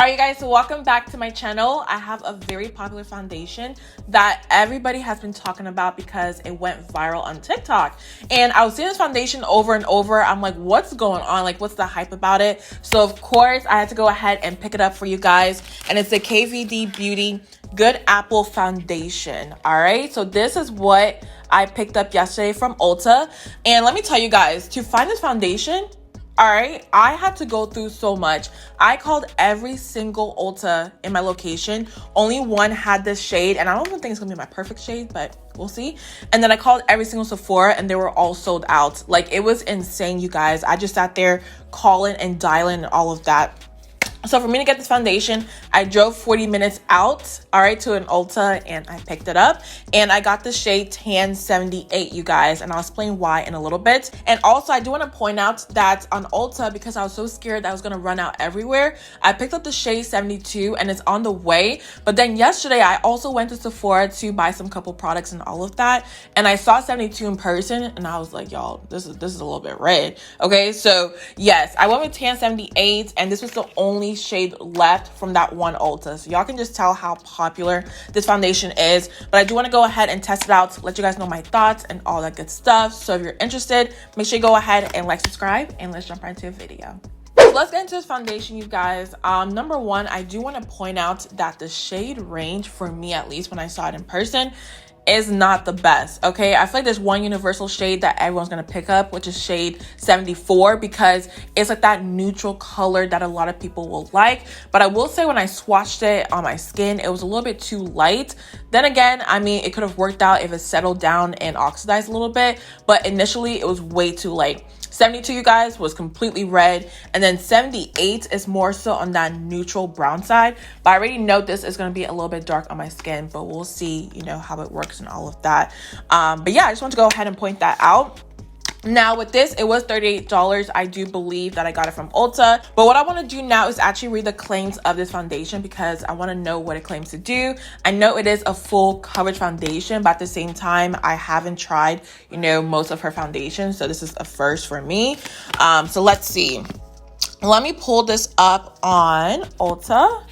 Alright you guys, so welcome back to my channel. I have a very popular foundation that everybody has been talking about because it went viral on TikTok. And I was seeing this foundation over and over. I'm like, what's going on? Like, what's the hype about it? So of course, I had to go ahead and pick it up for you guys. And it's the KVD Beauty Good Apple Foundation. Alright, so this is what I picked up yesterday from Ulta. And let me tell you guys, to find this foundation, all right, I had to go through so much. I called every single Ulta in my location. Only one had this shade, and I don't even think it's gonna be my perfect shade, but we'll see. And then I called every single Sephora, and they were all sold out. Like, it was insane, you guys. I just sat there calling and dialing and all of that. So for me to get this foundation, I drove 40 minutes out, all right, to an Ulta, and I picked it up. And I got the shade Tan 78, you guys, and I'll explain why in a little bit. And also, I do want to point out that on Ulta, because I was so scared that I was going to run out everywhere, I picked up the shade 72, and it's on the way. But then yesterday, I also went to Sephora to buy some couple products and all of that. And I saw 72 in person, and I was like, y'all, this is a little bit red. Okay, so yes, I went with Tan 78, and this was the only shade left from that one Ulta. So y'all can just tell how popular this foundation is. But I do want to go ahead and test it out, let you guys know my thoughts and all that good stuff. So if you're interested, make sure you go ahead and like, subscribe, and let's jump right into the video. So let's get into this foundation, you guys. Number one, I do want to point out that the shade range, for me at least when I saw it in person, is not the best. Okay, I feel like there's one universal shade that everyone's gonna pick up, which is shade 74, because it's like that neutral color that a lot of people will like. But I will say, when I swatched it on my skin, it was a little bit too light. Then again, I mean, it could have worked out if it settled down and oxidized a little bit, but initially it was way too light. 72, you guys, was completely red, and then 78 is more so on that neutral brown side. But I already know this is going to be a little bit dark on my skin, but we'll see, you know, how it works and all of that. But yeah, I just want to go ahead and point that out. Now with this, it was $38. I do believe that I got it from Ulta. But what I want to do now is actually read the claims of this foundation, because I want to know what it claims to do. I know it is a full coverage foundation, but at the same time, I haven't tried, you know, most of her foundations. So this is a first for me. So let's see. Let me pull this up on Ulta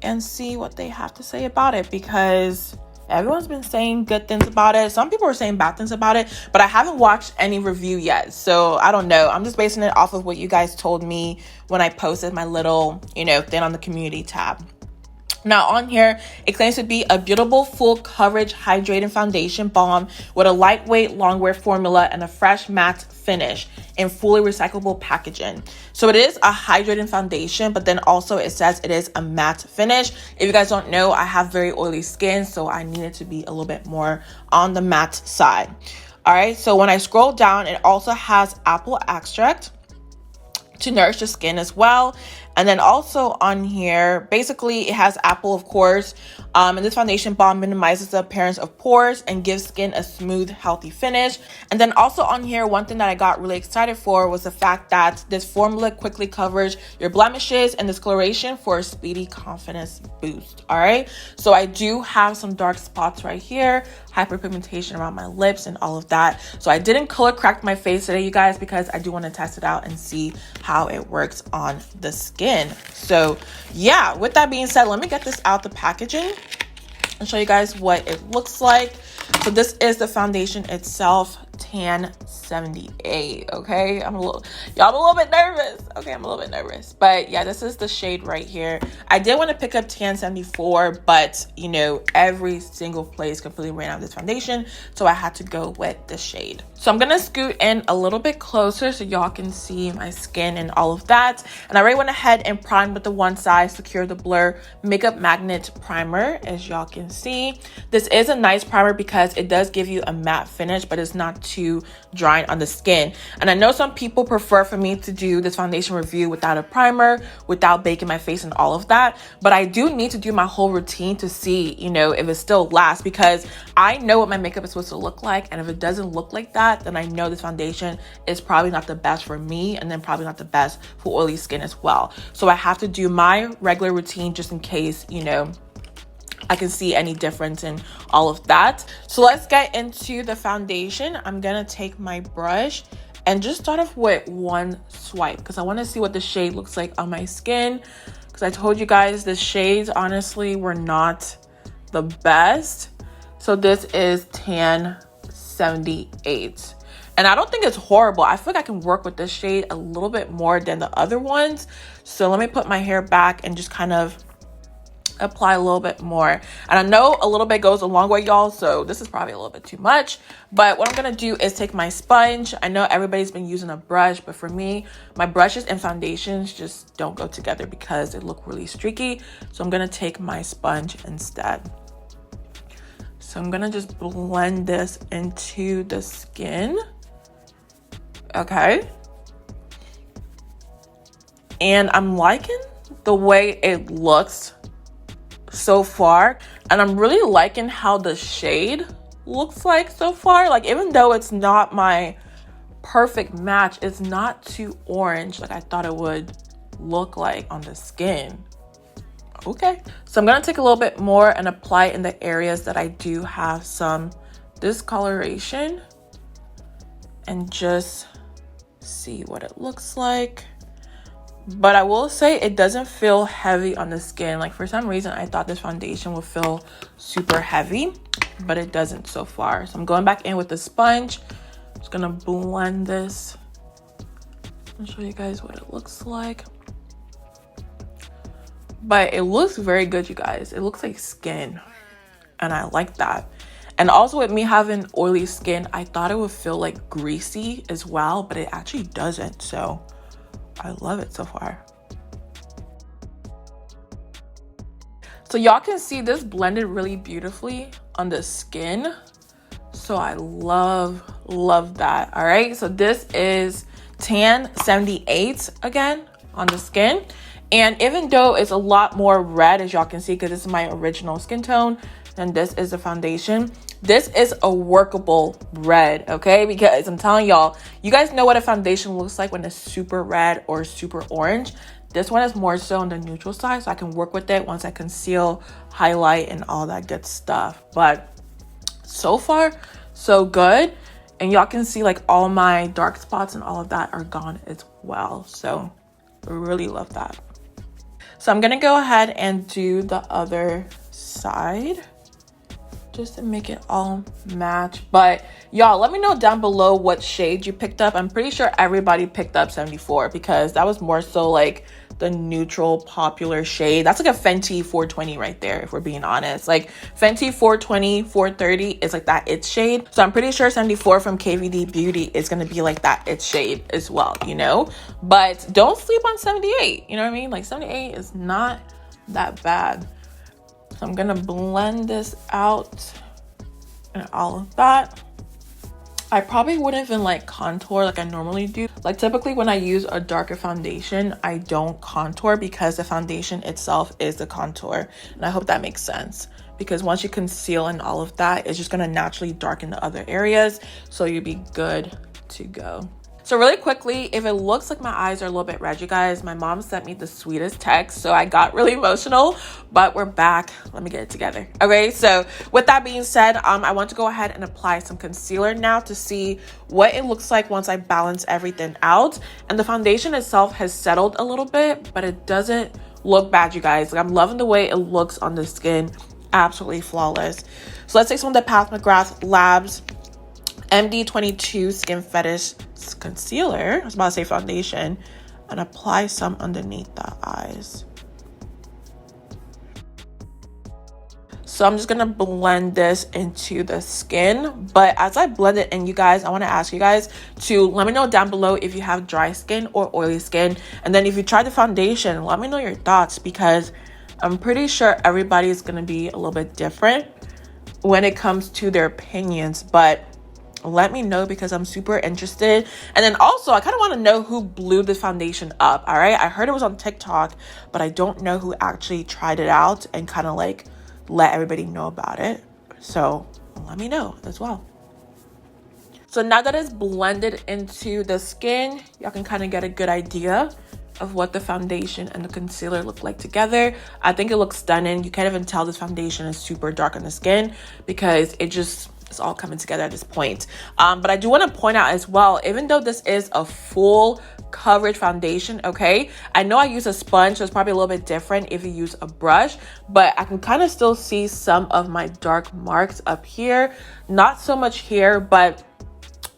and see what they have to say about it, because everyone's been saying good things about it. Some people are saying bad things about it, but I haven't watched any review yet. So I don't know. I'm just basing it off of what you guys told me when I posted my little, you know, thing on the community tab. Now on here, it claims to be a beautiful full coverage hydrating foundation balm with a lightweight longwear formula and a fresh matte finish in fully recyclable packaging. So it is a hydrating foundation, but then also it says it is a matte finish. If you guys don't know, I have very oily skin, so I need it to be a little bit more on the matte side. All right, so when I scroll down, it also has apple extract to nourish the skin as well. And then also on here, basically it has apple, of course. And this foundation balm minimizes the appearance of pores and gives skin a smooth, healthy finish. And then also on here, one thing that I got really excited for was the fact that this formula quickly covers your blemishes and discoloration for a speedy confidence boost. All right, so I do have some dark spots right here, hyperpigmentation around my lips and all of that. So I didn't color correct my face today, you guys, because I do want to test it out and see how it works on the skin. So yeah, with that being said, let me get this out the packaging and show you guys what it looks like. So this is the foundation itself, Tan 78. Okay, I'm a little bit nervous. Okay, I'm a little bit nervous, but yeah, this is the shade right here. I did want to pick up Tan 74, but you know, every single place completely ran out of this foundation, so I had to go with the shade. So I'm gonna scoot in a little bit closer so y'all can see my skin and all of that. And I already went ahead and primed with the One Size Secure the Blur Makeup Magnet Primer, as y'all can see. This is a nice primer because it does give you a matte finish, but it's not too drying on the skin. And I know some people prefer for me to do this foundation review without a primer, without baking my face and all of that, but I do need to do my whole routine to see, you know, if it still lasts, because I know what my makeup is supposed to look like, and if it doesn't look like that, then I know this foundation is probably not the best for me, and then probably not the best for oily skin as well. So I have to do my regular routine just in case, you know, I can see any difference in all of that. So let's get into the foundation. I'm gonna take my brush and just start off with one swipe, because I want to see what the shade looks like on my skin, because I told you guys the shades honestly were not the best. So this is tan 78. And I don't think it's horrible. I feel like I can work with this shade a little bit more than the other ones. So let me put my hair back and just kind of apply a little bit more. And I know a little bit goes a long way, y'all, so this is probably a little bit too much. But what I'm gonna do is take my sponge. I know everybody's been using a brush, but for me, my brushes and foundations just don't go together because they look really streaky. So I'm gonna take my sponge instead. So I'm gonna just blend this into the skin. Okay. And I'm liking the way it looks so far, and I'm really liking how the shade looks like so far. Like, even though it's not my perfect match, it's not too orange like I thought it would look like on the skin. Okay, so I'm gonna take a little bit more and apply it in the areas that I do have some discoloration and just see what it looks like. But I will say it doesn't feel heavy on the skin. Like, for some reason, I thought this foundation would feel super heavy, but it doesn't so far. So I'm going back in with the sponge. Just gonna blend this. I'll show you guys what it looks like. But it looks very good, you guys. It looks like skin, and I like that. And also, with me having oily skin, I thought it would feel like greasy as well, but it actually doesn't. So I love it so far. So y'all can see this blended really beautifully on the skin. So I love that. All right, so this is tan 78 again on the skin. And even though it's a lot more red, as y'all can see, because this is my original skin tone, and this is the foundation, this is a workable red, okay? Because I'm telling y'all, you guys know what a foundation looks like when it's super red or super orange. This one is more so on the neutral side, so I can work with it once I conceal, highlight, and all that good stuff. But so far, so good. And y'all can see like all my dark spots and all of that are gone as well. So I really love that. So I'm gonna go ahead and do the other side, just to make it all match. But y'all, let me know down below what shade you picked up. I'm pretty sure everybody picked up 74 because that was more so like the neutral popular shade. That's like a Fenty 420 right there, if we're being honest. Like Fenty 420, 430 is like that it shade. So I'm pretty sure 74 from KVD Beauty is gonna be like that it shade as well, you know? But don't sleep on 78, you know what I mean? Like 78 is not that bad. So I'm gonna blend this out and all of that. I probably wouldn't even like contour like I normally do. Like typically when I use a darker foundation, I don't contour because the foundation itself is the contour. And I hope that makes sense, because once you conceal and all of that, it's just gonna naturally darken the other areas. So you'll be good to go. So really quickly, if it looks like my eyes are a little bit red, you guys, my mom sent me the sweetest text, so I got really emotional, but we're back. Let me get it together. Okay, so with that being said, I want to go ahead and apply some concealer now to see what it looks like once I balance everything out. And the foundation itself has settled a little bit, but it doesn't look bad, you guys. Like, I'm loving the way it looks on the skin. Absolutely flawless. So let's take some of the Pat McGrath Labs MD22 Skin Fetish concealer, I was about to say foundation, and apply some underneath the eyes. So I'm just gonna blend this into the skin. But as I blend it in, you guys, I want to ask you guys to let me know down below if you have dry skin or oily skin, and then if you try the foundation, let me know your thoughts, because I'm pretty sure everybody is gonna be a little bit different when it comes to their opinions. But let me know, because I'm super interested. And then also, I kind of want to know who blew the foundation up. All right, I heard it was on TikTok, but I don't know who actually tried it out and kind of like let everybody know about it. So let me know as well. So now that it's blended into the skin, y'all can kind of get a good idea of what the foundation and the concealer look like together. I think it looks stunning. You can't even tell this foundation is super dark on the skin because it just it's all coming together at this point. But I do want to point out as well, even though this is a full coverage foundation, okay, I know I use a sponge, so it's probably a little bit different if you use a brush, but I can kind of still see some of my dark marks up here, not so much here, but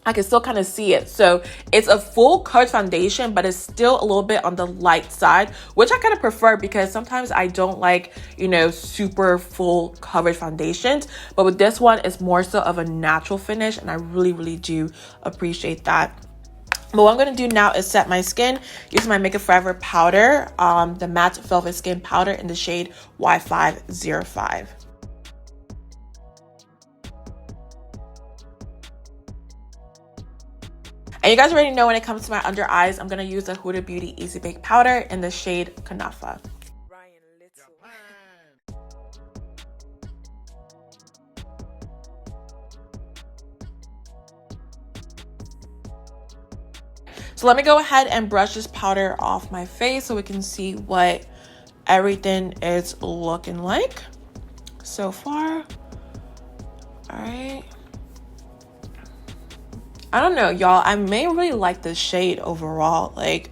I can still kind of see it. So it's a full coverage foundation, but it's still a little bit on the light side, which I kind of prefer because sometimes I don't like, you know, super full coverage foundations. But with this one, it's more so of a natural finish, and I really do appreciate that. But what I'm going to do now is set my skin using my Makeup Forever powder, the Matte Velvet Skin Powder in the shade Y505. And you guys already know when it comes to my under eyes, I'm going to use the Huda Beauty Easy Bake Powder in the shade Kanafa. So let me go ahead and brush this powder off my face so we can see what everything is looking like so far. All right. I don't know, y'all. I may really like this shade overall. Like,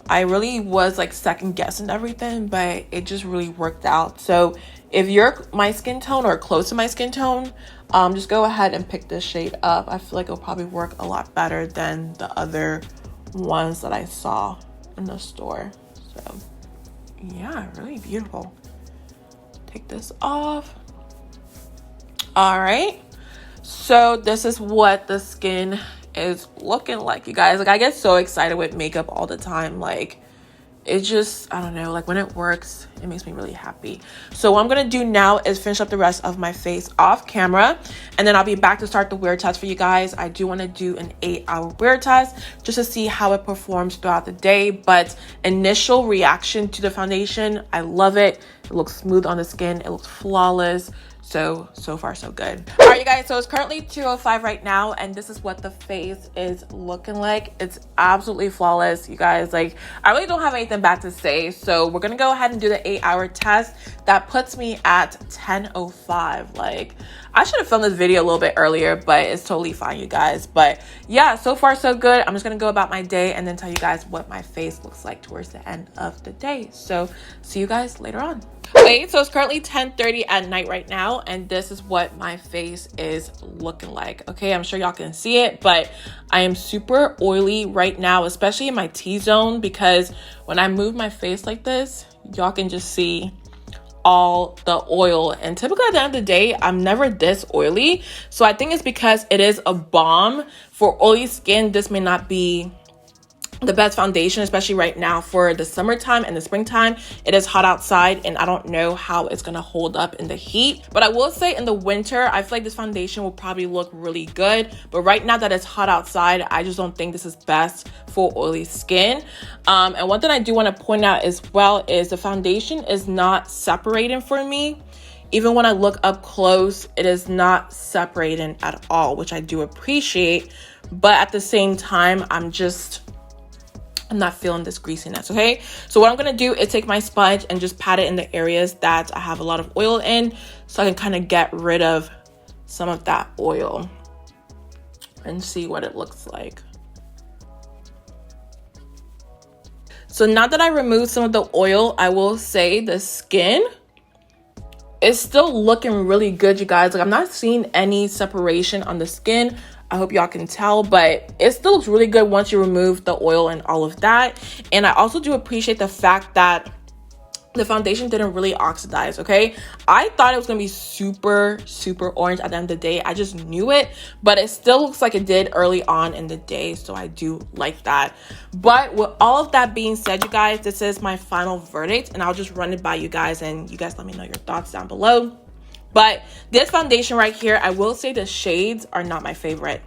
I really was like second guessing everything, but it just really worked out. So if you're my skin tone or close to my skin tone, just go ahead and pick this shade up. I feel like it'll probably work a lot better than the other ones that I saw in the store. So yeah, really beautiful. Take this off. All right. So this is what the skin is looking like, you guys. Like, I get so excited with makeup all the time. Like, it just, I don't know, like when it works, it makes me really happy. So what I'm gonna do now is finish up the rest of my face off camera, and then I'll be back to start the wear test for you guys. I do want to do an 8-hour wear test just to see how it performs throughout the day. But initial reaction to the foundation, I love it. It looks smooth on the skin. It looks flawless. So far so good. All right, you guys, so it's currently 2:05 right now, and this is what the face is looking like. It's absolutely flawless, you guys. Like, I really don't have anything bad to say, so we're gonna go ahead and do the 8-hour test. That puts me at 10:05. Like, I should have filmed this video a little bit earlier, but it's totally fine, you guys. But yeah, so far so good. I'm just gonna go about my day and then tell you guys what my face looks like towards the end of the day. So see you guys later on. Okay, so it's currently 10:30 at night right now, and this is what my face is looking like. Okay, I'm sure y'all can see it, but I am super oily right now, especially in my T-zone, because when I move my face like this, y'all can just see all the oil. And typically at the end of the day, I'm never this oily. So I think it's because it is a balm. For oily skin, this may not be the best foundation, especially right now for the summertime and the springtime. It is hot outside, and I don't know how it's gonna hold up in the heat. But I will say in the winter, I feel like this foundation will probably look really good. But right now that it's hot outside, I just don't think this is best for oily skin. And one thing I do want to point out as well is the foundation is not separating for me. Even when I look up close, it is not separating at all, which I do appreciate. But at the same time, I'm not feeling this greasiness. Okay, so what I'm gonna do is take my sponge and just pat it in the areas that I have a lot of oil in, so I can kind of get rid of some of that oil and see what it looks like. So now that I removed some of the oil, I will say the skin is still looking really good, you guys. Like, I'm not seeing any separation on the skin. I hope y'all can tell, but it still looks really good once you remove the oil and all of that. And I also do appreciate the fact that the foundation didn't really oxidize. Okay, I thought it was gonna be super orange at the end of the day. I just knew it, but it still looks like it did early on in the day, so I do like that. But with all of that being said, you guys, this is my final verdict, and I'll just run it by you guys, and you guys let me know your thoughts down below. But this foundation right here, I will say the shades are not my favorite.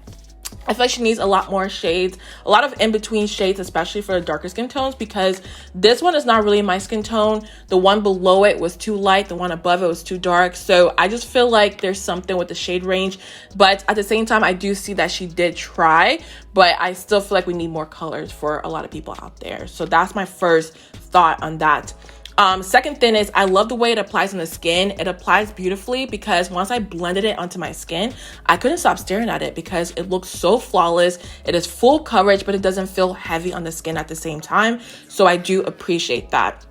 I feel like she needs a lot more shades, a lot of in-between shades, especially for the darker skin tones, because this one is not really my skin tone. The one below it was too light. The one above it was too dark. So I just feel like there's something with the shade range. But at the same time, I do see that she did try, but I still feel like we need more colors for a lot of people out there. So that's my first thought on that. Second thing is I love the way it applies on the skin. It applies beautifully because once I blended it onto my skin, I couldn't stop staring at it because it looks so flawless. It is full coverage, but it doesn't feel heavy on the skin at the same time. So I do appreciate that.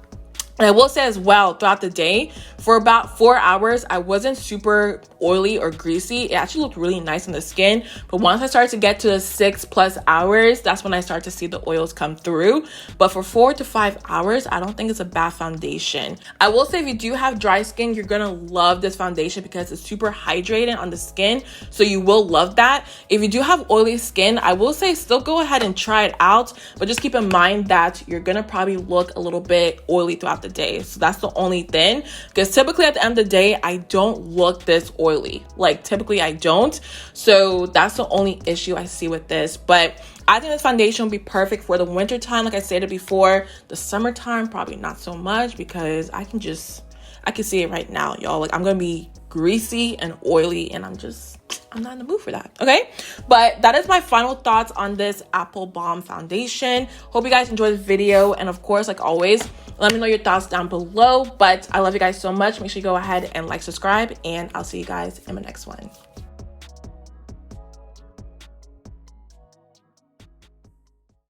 And I will say as well, throughout the day, for about 4 hours, I wasn't super oily or greasy. It actually looked really nice on the skin. But once I started to get to the 6+ hours, that's when I start to see the oils come through. But for 4 to 5 hours, I don't think it's a bad foundation. I will say if you do have dry skin, you're gonna love this foundation because it's super hydrating on the skin. So you will love that. If you do have oily skin, I will say still go ahead and try it out. But just keep in mind that you're gonna probably look a little bit oily throughout the day. So that's the only thing, because typically at the end of the day, I don't look this oily. Like typically I don't. So that's the only issue I see with this. But I think this foundation will be perfect for the winter time. Like I stated before, the summertime, probably not so much because I can see it right now, y'all. Like I'm going to be greasy and oily and I'm not in the mood for that. Okay. But that is my final thoughts on this Apple Balm foundation. Hope you guys enjoyed the video. And of course, like always, let me know your thoughts down below. But I love you guys so much. Make sure you go ahead and like, subscribe, and I'll see you guys in the next one.